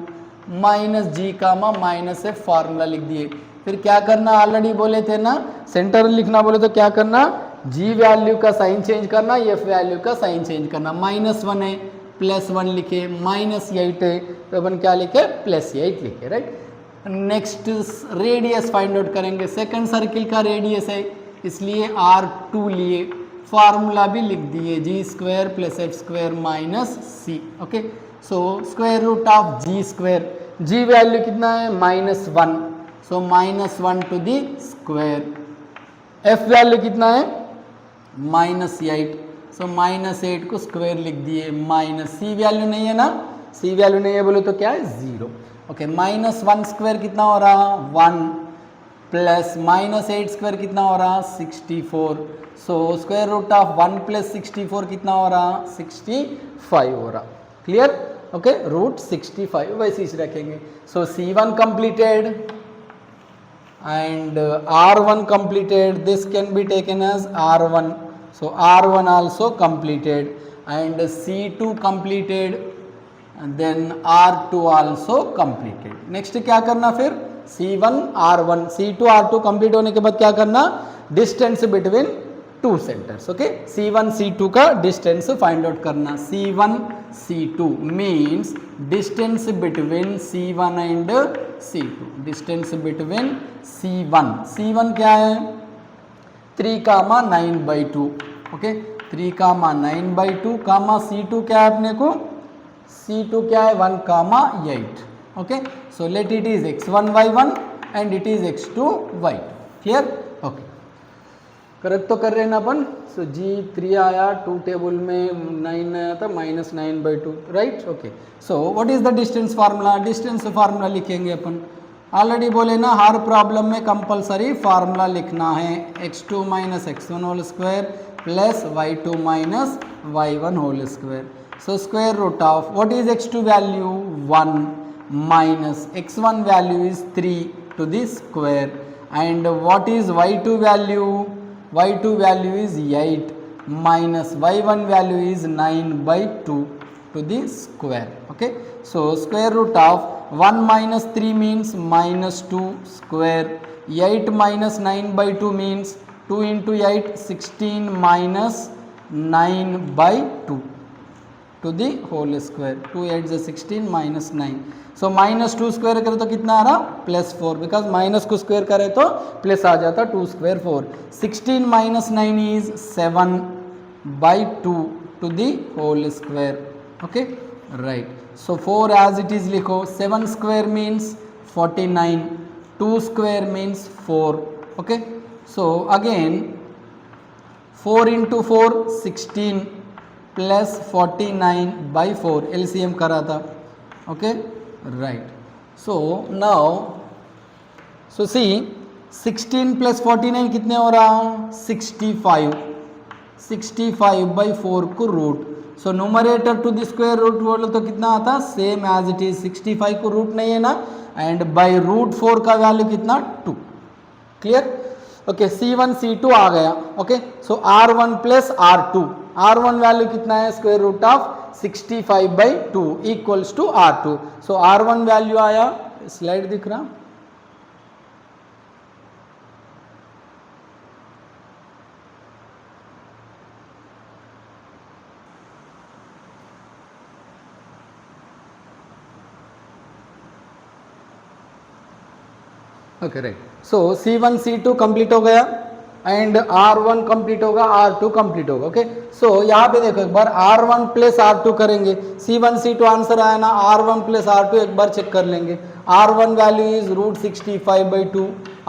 -g -f फार्मूला लिख दिए. फिर क्या करना, ऑलरेडी बोले थे ना, सेंटर लिखना बोले तो क्या करना, g वैल्यू का साइन चेंज करना, f वैल्यू का साइन चेंज करना. -1 है +1 लिखे, -8 है तो अपन क्या लिखे, +8 लिखे. Right. Next radius find out करेंगे. सेकंड सर्किल का रेडियस है इसलिए R2 लिए, फार्मूला भी लिख दिए, g² + f² - c. ओके. So square root of g², g value कितना है, -1. So -1 to the square. f value कितना है, -8. सो -8 को स्क्वायर लिख दिए. c वैल्यू नहीं है ना, c वैल्यू नहीं है बोलो तो क्या है, 0. ओके. -1² कितना हो रहा, 1 प्लस -8² कितना हो रहा, 64. सो स्क्वायर रूट ऑफ 1 + 64 कितना हो रहा, 65 हो रहा. क्लियर. ओके. रूट 65 वैसे ही रखेंगे. सो C1 completed and R1 completed. This can be taken as R1. So R1 also completed and C2 completed and then R2 also completed. Next क्या करना फिर, C1 R1 C2 R2 complete होने के बाद क्या करना, distance between two centres. Okay. C1 C2 का distance find out करना. C1 C2 means distance between C1 and C2. Distance between C1 क्या है, 3,9/2. ओके. 3,9/2 C2 क्या है अपने को, C2 क्या है, 1,8. Okay. So let it is x1 y1 and it is x2 y2. Clear. Okay. Correct तो कर रहे हैं ना अपन. सो g3 आया, 2 टेबल में 9 आया था, -9/2. Right. Okay. So what is the distance formula, distance formula लिखेंगे अपन. ऑलरेडी बोले ना, हर प्रॉब्लम में कंपलसरी फार्मूला लिखना है. x2 - x1 whole square plus y2 - y1 whole square. So square root of what is x2 value, 1 minus x1 value is 3 to the square and what is y2 value, y2 value is 8 minus y1 value is 9/2 to the square. Okay. So square root of 1 minus 3 means -2 square. 8 minus 9/2 means 2 into 8 16 minus 9/2 to the whole square. 2 8 is 16 minus 9. So -2 square करे तो कितना आ रहा, +4 because minus को square करे तो plus आ जाता, 2 square 4. 16 minus 9 is 7/2 to the whole square. Okay. Right. So 4 as it is लिखो. 7 square means 49. 2 square means 4. Okay. So again 4 into 4 16 plus 49/4 LCM करा था. Okay. Right. So now so see 16 plus 49 कितने हो रहा, 65. 65/4 को रूट. So numerator to the square root बोलो तो कितना आता, सेम एज इट इज. 65 को रूट नहीं है ना, एंड बाय √4 का वैल्यू कितना, 2. क्लियर. ओके. C1 C2 आ गया. ओके. सो R1 plus R2. R1 value कितना है, square root of 65/2 equals to R2. So R1 value आया, स्लाइड दिख रहा, ओके राइट. सो C1 C2 कंप्लीट हो गया एंड R1 कंप्लीट होगा, R2 कंप्लीट होगा. ओके सो यहाँ पे देखो एक बार R1 प्लस R2 करेंगे, C1 C2 आंसर आया ना, R1 प्लस R2 एक बार चेक कर लेंगे. R1 value is √65/2,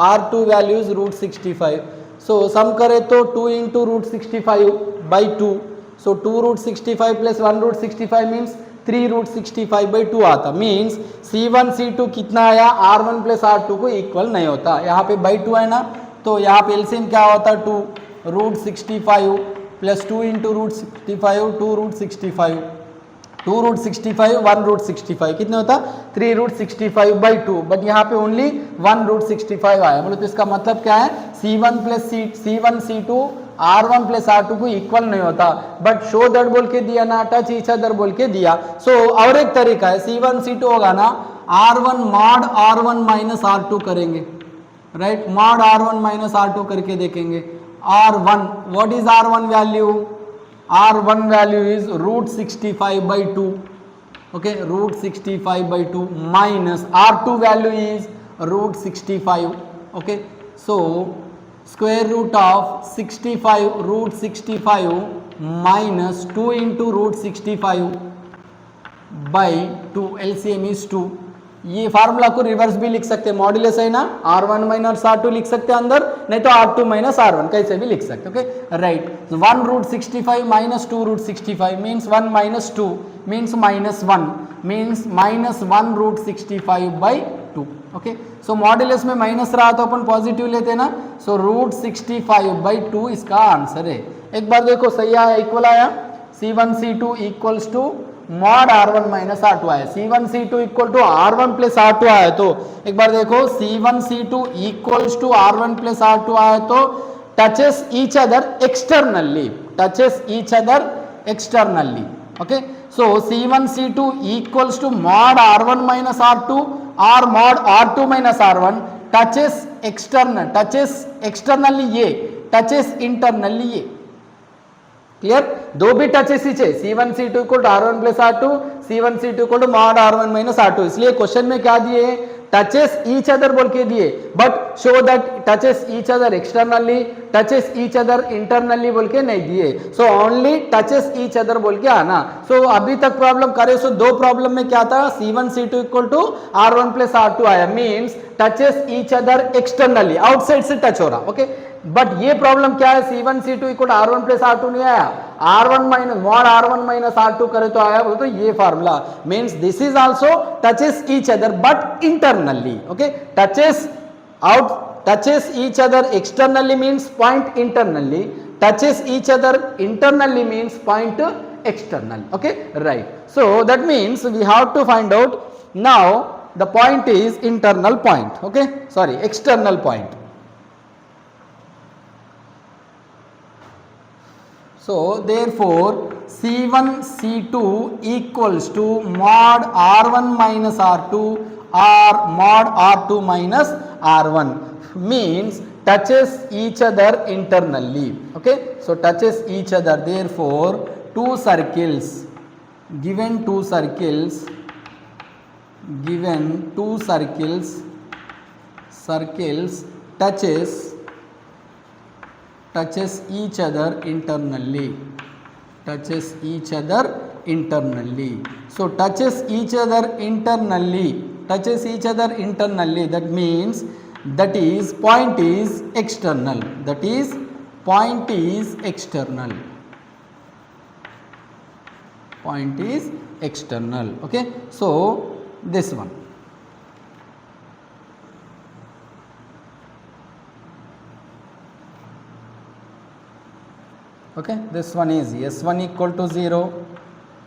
R2 value is √65. सो सम करें तो 2 इंटू √65/2. सो 2√65 प्लस 1√65 मीन्स 3√65/2 आता. मीन्स C1 C2 कितना आया, R1 प्लस R2 को इक्वल नहीं होता. यहाँ पे बाई 2 है ना, तो यहाँ पे एलसीएम क्या होता, 2√65 प्लस 2 इंटू √65, 2√65, 2√65 1√65 कितने होता, 3√65/2. बट यहाँ पे ओनली 1√65 आया. बोलो तो इसका मतलब क्या है, C1 C2 R1 plus R2 को इक्वल नहीं होता. बट शो दैट बोल के दिया ना, टच ईच अदर बोल के दिया. सो और एक तरीका है, C1 C2 होगा ना, R1 mod R1 minus R2 करेंगे, right, mod R1 minus R2 करके देखेंगे. R1 what is R1 value, R1 value is √65/2. Okay, √65/2 minus R2 value is √65. Okay so square root of 65 √65 minus 2 into √65/2, LCM is 2. ये formula को reverse भी लिख सकते हैं, modulus है ना, R1 माइनस R2 लिख सकते हैं अंदर, नहीं तो R2 माइनस R1 कैसे भी लिख सकते. Okay right. 1√65 minus 2√65 means 1 minus 2 means -1 means -1√65/2. Okay so modulus में माइनस रहा तो अपन पॉजिटिव लेते हैं ना. सो √65/2 इसका आंसर है. एक बार देखो सही आया, इक्वल आया. C1 C2 equals to mod R1 minus R2 आया. C1 C2 equal to R1 plus R2 आया. तो एक बार देखो C1 C2 equals to R1 plus R2 आया तो touches each other externally, touches each other externally. Okay so C1 C2 equals to mod R1 minus R2 और mod R2 minus R1 touches external, touches externally ये, touches internally ये. Clear, दो भी touches ही चाहिए. C1 C2 equal to R1 plus R2, C1 C2 equal to mod R1 minus R2. इसलिए question में क्या दिए, टचेस ईच अदर बोल के दिए, but show that touches each other externally, touches each other internally बोल के नहीं दिए. So only touches each other बोल के आना. सो अभी तक प्रॉब्लम करे, सो दो प्रॉब्लम में क्या था, C1 C2 equal to R1 plus R2 आया, means touches each other externally, outside से टच हो रहा. ओके बट ये प्रॉब्लम क्या है, C1 C2 equal to R1 plus R2 नहीं आया, R1 minus mod R1 minus R2 करे तो आया. बोलो तो ये formula means this is also touches each other but internally. Okay touches out, touches each other externally means point internally, touches each other internally means point external. Okay right, so that means we have to find out now the point is internal point. Okay sorry, external point. So therefore C1 C2 equals to mod R1 minus R2 or mod R2 minus R1 means touches each other internally. Okay so touches each other, therefore two circles, given two circles, given two circles, circles touches each other internally, touches each other internally. So touches each other internally, touches each other internally, that means that is point is external, that is point is external, point is external. Okay so this one. Okay this one is S1 equal to 0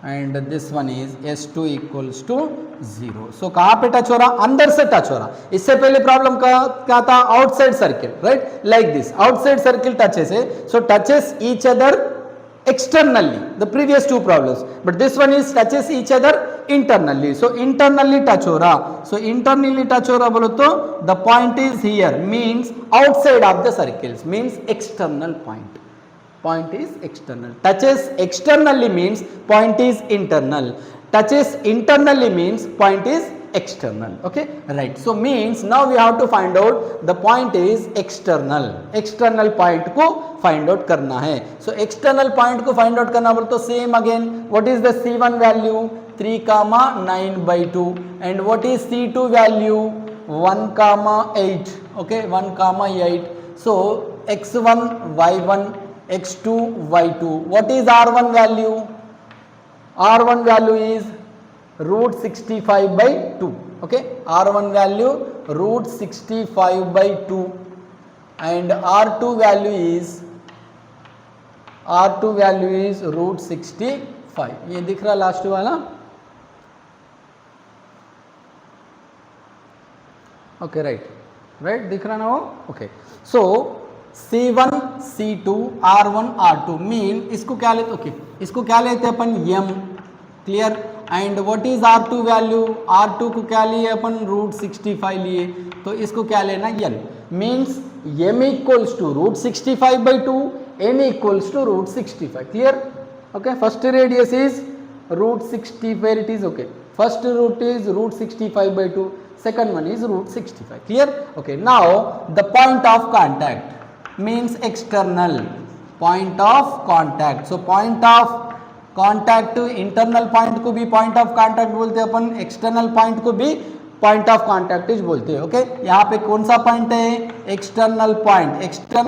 and this one is S2 equals to 0. so कहाँ पे touch हो रहा, अंदर से touch हो रहा. इससे पहले प्रॉब्लम क्या था, outside circle, right, like this outside circle touches है. So touches each other externally, the previous two problems, but this one is touches each other internally. So internally touch हो रहा, so internally touch हो रहा बोलो तो the point is here, means outside of the circles, means external point. Point is external. Touches externally means point is internal. Touches internally means point is external. Okay, right. So means now we have to find out the point is external. External point को find out करना है. So external point को find out करना बोले तो same again. What is the C1 value? 3,9/2. And what is C2 value? 1,8. Okay, 1,8. So x1 y1 x2 y2. What is r1 value? R1 value is root 65/2. Okay, R1 value root 65/2 and R2 value is root 65. ये दिख रहा last वाला? Okay, right दिख रहा ना वो? Okay, so C1 C2 R1 R2 mean इसको क्या लेते? ओके, इसको क्या लेते हैं अपन? m. Clear? And what is R2 value? R2 को क्या लिए अपन? रूट 65 लिए, तो इसको क्या लेना? n. Means m equals to root 65/2, n equals to root 65. Clear? Okay, first radius is root 60, where it is? Okay, first root is root 65/2, second one is root 65. Clear? Okay, now the point of contact means external, point of contact. So point of contact to internal point को भी point of contact बोलते हैं अपन, external point को भी point of contact बोलते हैं. Okay, यहाँ पे कौन सा पॉइंट है? External point.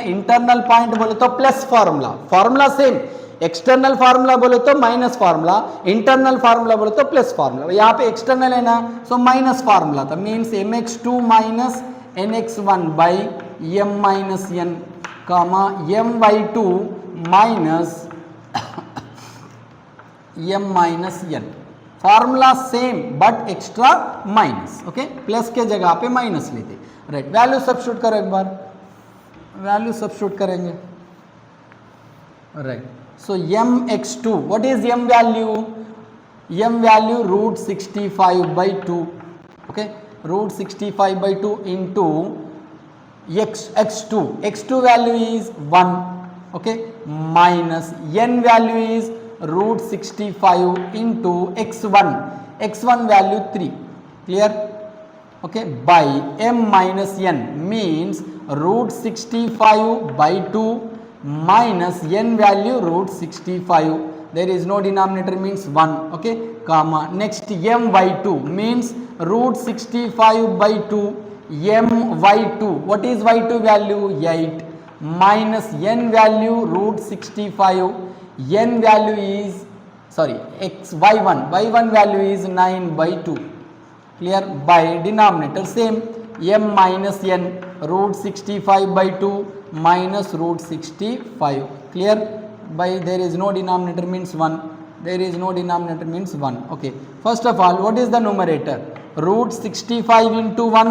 इंटरनल पॉइंट बोले तो plus formula, formula same. External formula बोले तो माइनस फार्मूला, इंटरनल फार्मूला बोले तो प्लस फार्मूला. यहाँ पे एक्सटर्नल है ना, सो माइनस फार्मूला था. Means mx2 minus nx1 by m minus n comma m/2 minus m minus n. Formula same but extra minus. Okay, plus के जगह पे माइनस लेते. राइट, वैल्यू सब्स्टिट्यूट करो एक बार, वैल्यू सब्स्टिट्यूट करेंगे. Right, so mx2, what is m value? m value root 65/2. Okay, root 65/2 into x2. x2 value is 1. Okay, minus n value is root 65 into x1. x1 value 3. Clear? Okay, by m minus n means root 65/2 minus n value root 65. There is no denominator, means 1. Okay, comma, next m/2 means root 65/2 m/2. What is y2 value? 8 minus n value root 65. n value is, sorry, y1 value is 9/2. Clear? By denominator same, m minus n root 65/2 minus root 65. Clear? By there is no denominator means 1. There is no denominator means 1. Okay, first of all, what is the numerator? Root 65 into 1.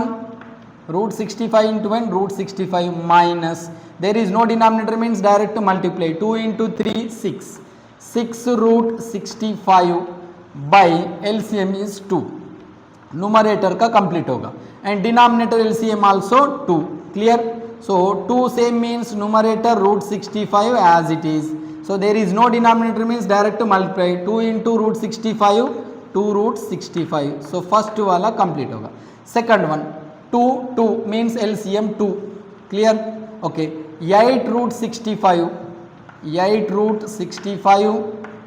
Root 65 into 1, root 65 minus, there is no denominator means direct to multiply. 2 into 3, 6. 6 root 65 by LCM is 2. Numerator का complete होगा. And denominator LCM also 2. Clear? So 2 same means numerator root 65 as it is. So there is no denominator means direct to multiply. 2 into root 65, 2 root 65. So first वाला complete होगा. Second one, 2 means LCM 2. Clear? Okay, 8 root 65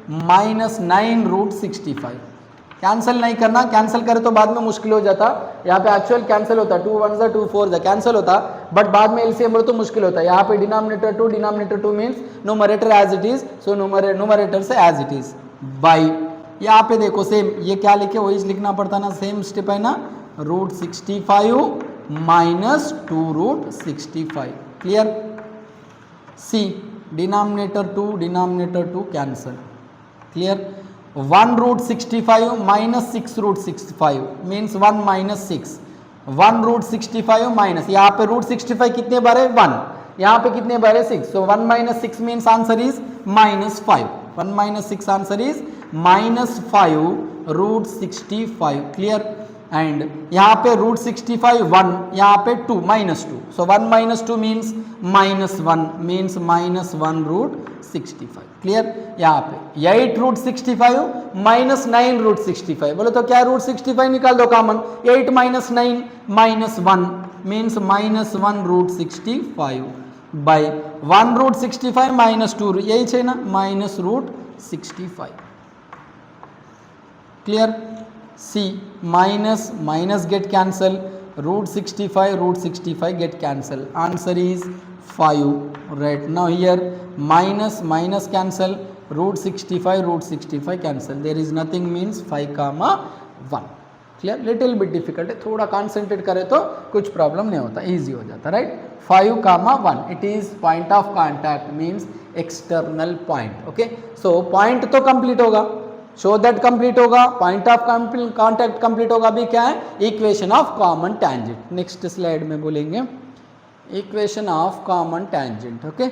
minus 9 root 65. Cancel नहीं करना, cancel करे तो बाद में मुश्किल हो जाता. यहाँ पे एक्चुअल कैंसिल होता, 2 1s 2 4s कैंसिल होता, बट बाद में एलसीएम बोलो तो मुश्किल होता. यहाँ पे denominator 2 means numerator as it is, so numerator से एज इट इज बाई. यहाँ पे देखो सेम, ये क्या लिखे वही लिखना पड़ता ना, सेम स्टेप है ना, रूट 65 माइनस 2 रूट 65. क्लियर? सी denominator 2 cancel. Clear? 1 root 65 minus 6 root 65 means 1 minus 6. 1 root 65 minus, यहाँ पे root 65 कितने बार है? 1. यहाँ पे कितने बार है 6, so 1 minus 6 means answer is -5, 1 minus 6 answer is -5 root 65, clear. And यहाँ पे रूट 65 1, यहाँ पे 2 -2, so 1 minus 2 means -1 means -1 root 65, clear. यहाँ पे 8 रूट 65 -9 रूट 65, बोले तो क्या रूट 65 निकाल दो common, 8 minus 9 -1 means -1 root 65 by 1 root 65 -2, यही है ना, minus root 65, clear. See minus minus get cancel, root 65 get cancel, answer is 5, right? Now here minus minus cancel, root 65 cancel, there is nothing means 5 comma 1, clear। little bit difficult है, थोड़ा concentrate करें तो कुछ problem नहीं होता, easy हो जाता, right? 5 comma 1, it is point of contact means external point, okay? so point तो complete होगा, शो दैट कंप्लीट होगा, पॉइंट ऑफ कॉन्टैक्ट कंप्लीट होगा, अभी क्या है, equation of common tangent, next slide में बोलेंगे equation of common tangent, okay.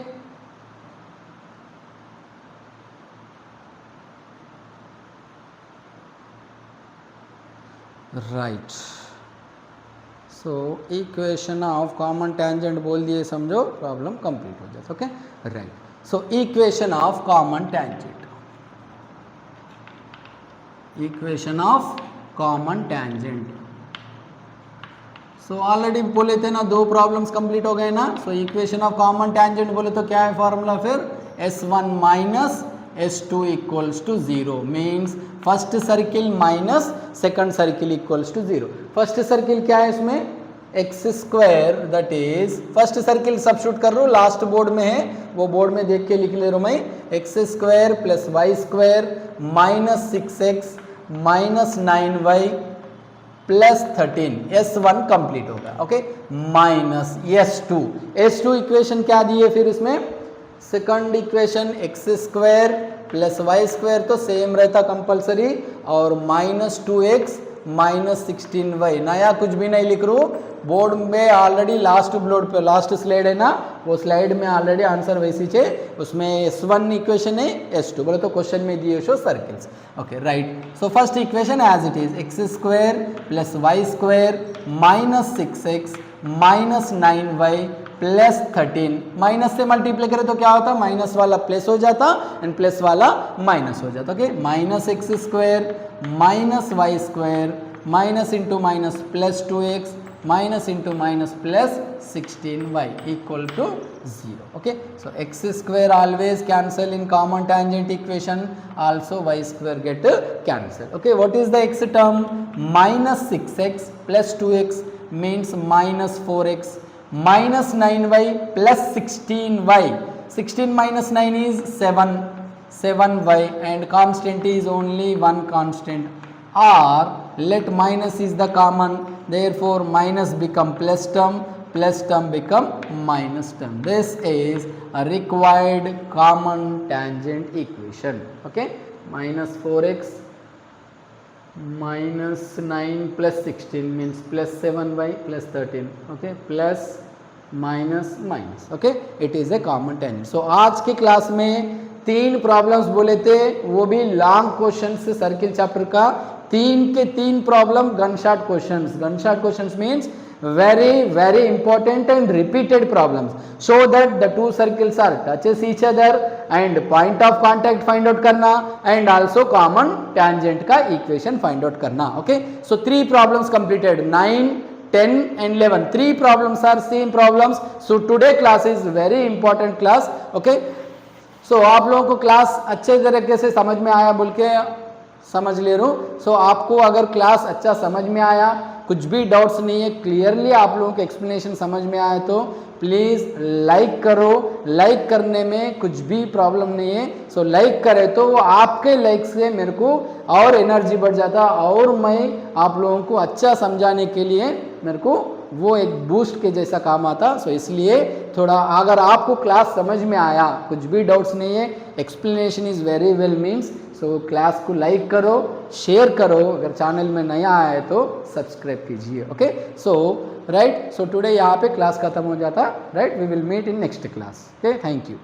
Right, so equation of common tangent बोल दिए, समझो प्रॉब्लम कंप्लीट हो जाता, okay. Right, so equation of common tangent, equation of common tangent, so already बोले थे ना, 2 प्रॉब्लम्स कंप्लीट हो गए ना। सो इक्वेशन ऑफ कॉमन टैंजेंट बोले तो क्या है फॉर्मूला, फिर S1 minus S2 equals to 0 means first circle minus second circle equals to 0। First circle क्या है इसमें, X square, that is first circle substitute कर रहा हूँ, लास्ट बोर्ड में है, वो बोर्ड में देख के लिख ले रहा हूँ मैं, X square plus Y square minus 6x minus 9y plus 13, S1 complete होगा, ओके। माइनस S2 इक्वेशन क्या दी है फिर इसमें, second equation X square plus Y square तो सेम रहता कंपलसरी, और माइनस 2x माइनस 16y, नया कुछ भी नहीं लिख रू, बोर्ड में ऑलरेडी लास्ट बोर्ड पे लास्ट स्लाइड है ना, वो स्लाइड में ऑलरेडी आंसर वैसी है, उसमें S1 इक्वेशन है, S2 बोले तो क्वेश्चन में दिए शो circles, okay. Right, so first equation as it is X square plus Y square minus 6x minus 9y plus 13, minus से मल्टीप्लाई करें तो क्या होता, माइनस वाला प्लस हो जाता एंड प्लस वाला माइनस हो जाता, okay. Minus x square minus Y square minus into minus plus 2x minus into minus plus 16y equal to 0, okay। so x square always cancel in common tangent equation, also y square get cancel, okay। what is the x term, minus 6x plus 2x means minus 4x minus 9y plus 16y, 16 minus 9 is 7y and constant is only one constant, or let minus is the common, therefore minus become plus term become minus term. This is a required common tangent equation, okay। minus 4x minus 9 plus 16 means plus 7y plus 13, okay, plus minus minus, okay, it is a common tangent। so आज के class में 3 problems बोले थे, वो भी long question से circle chapter का, 3 के 3 problem gunshot questions, gunshot questions means very important and repeated problems, so that the two circles are touches each other and point of contact find out करना and also common tangent का equation find out करना, okay। so 3 problems completed, 9 10 and 11, 3 problems are same problems, so today class is very important class, okay। so आप लोगों को class अच्छे तरीके से समझ में आया बोल के समझ ले रहा हूँ। सो आपको अगर क्लास अच्छा समझ में आया, कुछ भी डाउट्स नहीं है, क्लियरली आप लोगों को एक्सप्लेनेशन समझ में आया तो प्लीज़ लाइक करो, लाइक करने में कुछ भी प्रॉब्लम नहीं है। सो लाइक करें तो आपके लाइक से मेरे को और एनर्जी बढ़ जाता और मैं आप लोगों को अच्छा समझाने के लिए मेरे को वो एक बूस्ट के जैसा काम आता। सो इसलिए थोड़ा अगर आपको क्लास समझ में आया, कुछ भी डाउट्स नहीं है, explanation is very well means, so class को लाइक करो, शेयर करो, अगर चैनल में नया आया है तो सब्सक्राइब कीजिए। Okay, so right, so today यहाँ पे क्लास खत्म हो जाता। Right, we will meet in next class. Okay, thank you.